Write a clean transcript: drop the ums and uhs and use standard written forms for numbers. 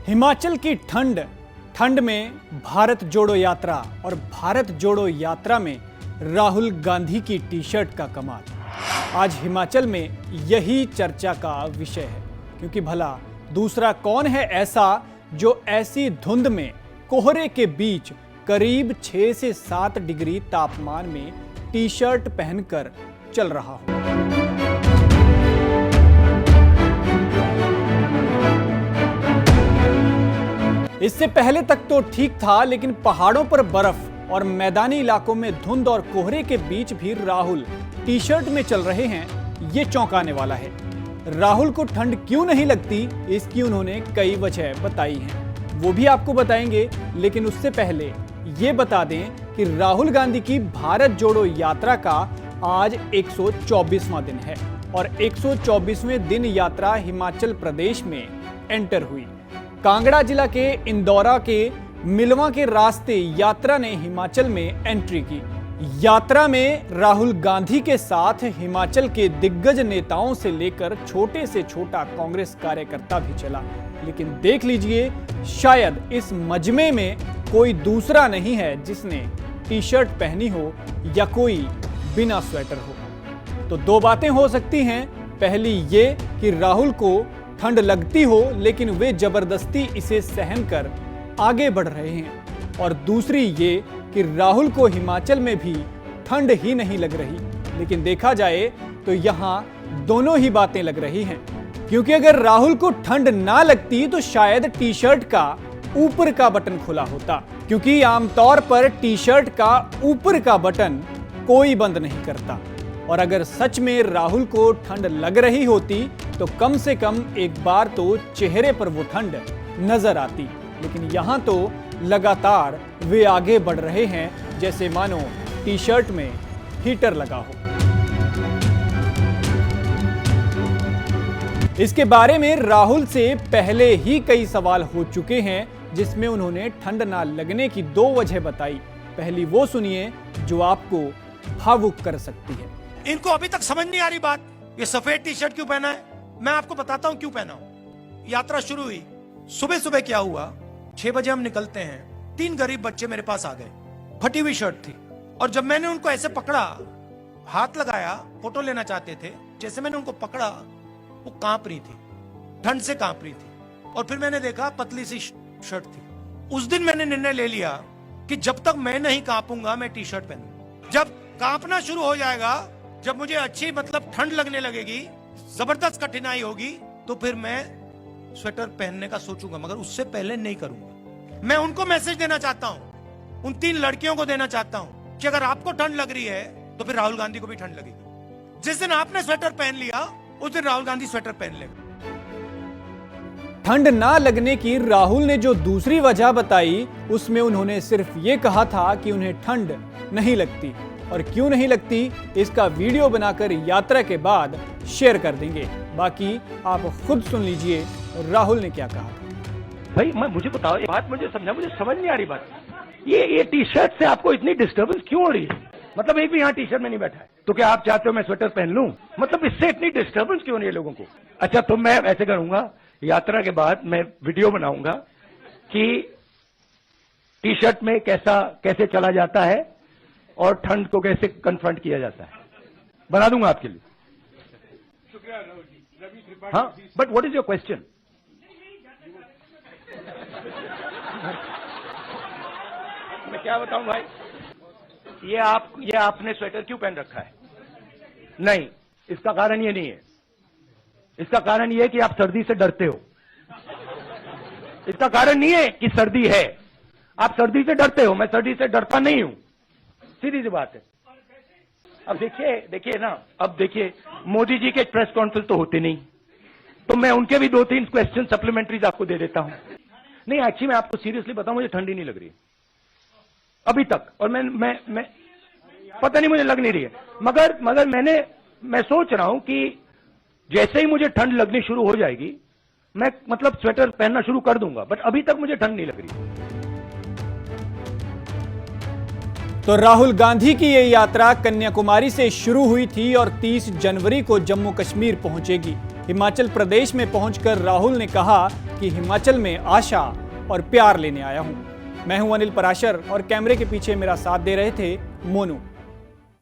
हिमाचल की ठंड, ठंड में भारत जोड़ो यात्रा और भारत जोड़ो यात्रा में राहुल गांधी की टी शर्ट का कमाल। आज हिमाचल में यही चर्चा का विषय है, क्योंकि भला दूसरा कौन है ऐसा जो ऐसी धुंध में कोहरे के बीच करीब 6 से 7 डिग्री तापमान में टी शर्ट पहनकर चल रहा हो। इससे पहले तक तो ठीक था, लेकिन पहाड़ों पर बर्फ और मैदानी इलाकों में धुंध और कोहरे के बीच भी राहुल टी शर्ट में चल रहे हैं, ये चौंकाने वाला है। राहुल को ठंड क्यों नहीं लगती, इसकी उन्होंने कई वजह बताई हैं, वो भी आपको बताएंगे। लेकिन उससे पहले ये बता दें कि राहुल गांधी की भारत जोड़ो यात्रा का आज 124वां दिन है और 124वें दिन यात्रा हिमाचल प्रदेश में एंटर हुई। कांगड़ा जिला के इंदौरा के मिलवा के रास्ते यात्रा ने हिमाचल में एंट्री की। यात्रा में राहुल गांधी के साथ हिमाचल के दिग्गज नेताओं से लेकर छोटे से छोटा कांग्रेस कार्यकर्ता भी चला। लेकिन देख लीजिए, शायद इस मजमे में कोई दूसरा नहीं है जिसने टी शर्ट पहनी हो या कोई बिना स्वेटर हो। तो दो बातें हो सकती हैं। पहली ये कि राहुल को ठंड लगती हो, लेकिन वे जबरदस्ती इसे सहन कर आगे बढ़ रहे हैं, और दूसरी ये कि राहुल को हिमाचल में भी ठंड ही नहीं लग रही। लेकिन देखा जाए तो यहां दोनों ही बातें लग रही हैं, क्योंकि अगर राहुल को ठंड ना लगती तो शायद टी शर्ट का ऊपर का बटन खुला होता, क्योंकि आमतौर पर टी शर्ट का ऊपर का बटन कोई बंद नहीं करता। और अगर सच में राहुल को ठंड लग रही होती तो कम से कम एक बार तो चेहरे पर वो ठंड नजर आती। लेकिन यहां तो लगातार वे आगे बढ़ रहे हैं जैसे मानो टी शर्ट में हीटर लगा हो। इसके बारे में राहुल से पहले ही कई सवाल हो चुके हैं, जिसमें उन्होंने ठंड ना लगने की दो वजह बताई। पहली वो सुनिए जो आपको भावुक कर सकती है। इनको अभी तक समझ नहीं आ रही बात, ये सफेद टी शर्ट क्यों पहना है। मैं आपको बताता हूं क्यों पहना हूं। यात्रा शुरू हुई, सुबह सुबह क्या हुआ, 6 बजे हम निकलते हैं। 3 गरीब बच्चे मेरे पास आ गए, फटी हुई शर्ट थी, और जब मैंने उनको ऐसे पकड़ा, हाथ लगाया, फोटो लेना चाहते थे, जैसे मैंने उनको पकड़ा वो कांप रही थी, ठंड से कांप रही थी। और फिर मैंने देखा पतली सी शर्ट थी। उस दिन मैंने निर्णय ले लिया कि जब तक मैं नहीं कांपूंगा मैं टी शर्ट पहनूंगा। जब कांपना शुरू हो जाएगा, जब मुझे अच्छी ठंड लगने लगेगी, जबरदस्त कठिनाई होगी, तो फिर मैं स्वेटर पहनने का सोचूंगा, मगर उससे पहले नहीं करूंगा। मैं उनको मैसेज देना चाहता हूं, उन 3 लड़कियों को देना चाहता हूं कि अगर आपको ठंड लग रही है तो फिर राहुल गांधी को भी ठंड लगेगी। जिस दिन आपने स्वेटर पहन लिया उस दिन राहुल गांधी स्वेटर पहन लेगा। ठंड ना लगने की राहुल ने जो दूसरी वजह बताई, उसमें उन्होंने सिर्फ ये कहा था कि उन्हें ठंड नहीं लगती, और क्यों नहीं लगती इसका वीडियो बनाकर यात्रा के बाद शेयर कर देंगे। बाकी आप खुद सुन लीजिए राहुल ने क्या कहा। भाई मुझे बताओ, ये बात मुझे समझा, मुझे समझ नहीं आ रही बात। ये टी शर्ट से आपको इतनी डिस्टर्बेंस क्यों हो रही है? मतलब एक भी यहाँ टी शर्ट में नहीं बैठा है, तो क्या आप चाहते हो मैं स्वेटर पहन लूं? मतलब इससे इतनी डिस्टर्बेंस क्यों नहीं है लोगों को? अच्छा, तो मैं ऐसे करूंगा, यात्रा के बाद मैं वीडियो बनाऊंगा कि टी शर्ट में कैसे चला जाता है और ठंड को कैसे कन्फ्रंट किया जाता है, बना दूंगा आपके लिए। हाँ, but what is your question? मैं क्या बताऊं भाई, ये आपने स्वेटर क्यों पहन रखा है? नहीं, इसका कारण ये नहीं है। इसका कारण ये है कि आप सर्दी से डरते हो। इसका कारण नहीं है कि सर्दी है, आप सर्दी से डरते हो। मैं सर्दी से डरता नहीं हूं, सीधी सी बात है। अब देखिए ना, अब देखिए मोदी जी के प्रेस कॉन्फ्रेंस तो होते नहीं, तो मैं उनके भी 2-3 क्वेश्चन सप्लीमेंट्रीज आपको दे देता हूं। नहीं, एक्चुअली मैं आपको सीरियसली बताऊं, मुझे ठंडी नहीं लग रही अभी तक, और मैं पता नहीं मुझे लग नहीं रही है, मगर मैं सोच रहा हूं कि जैसे ही मुझे ठंड लगनी शुरू हो जाएगी मैं स्वेटर पहनना शुरू कर दूंगा, बट अभी तक मुझे ठंड नहीं लग रही। तो राहुल गांधी की ये यात्रा कन्याकुमारी से शुरू हुई थी और 30 जनवरी को जम्मू कश्मीर पहुंचेगी। हिमाचल प्रदेश में पहुंचकर राहुल ने कहा कि हिमाचल में आशा और प्यार लेने आया हूं। मैं हूं अनिल पराशर और कैमरे के पीछे मेरा साथ दे रहे थे मोनू।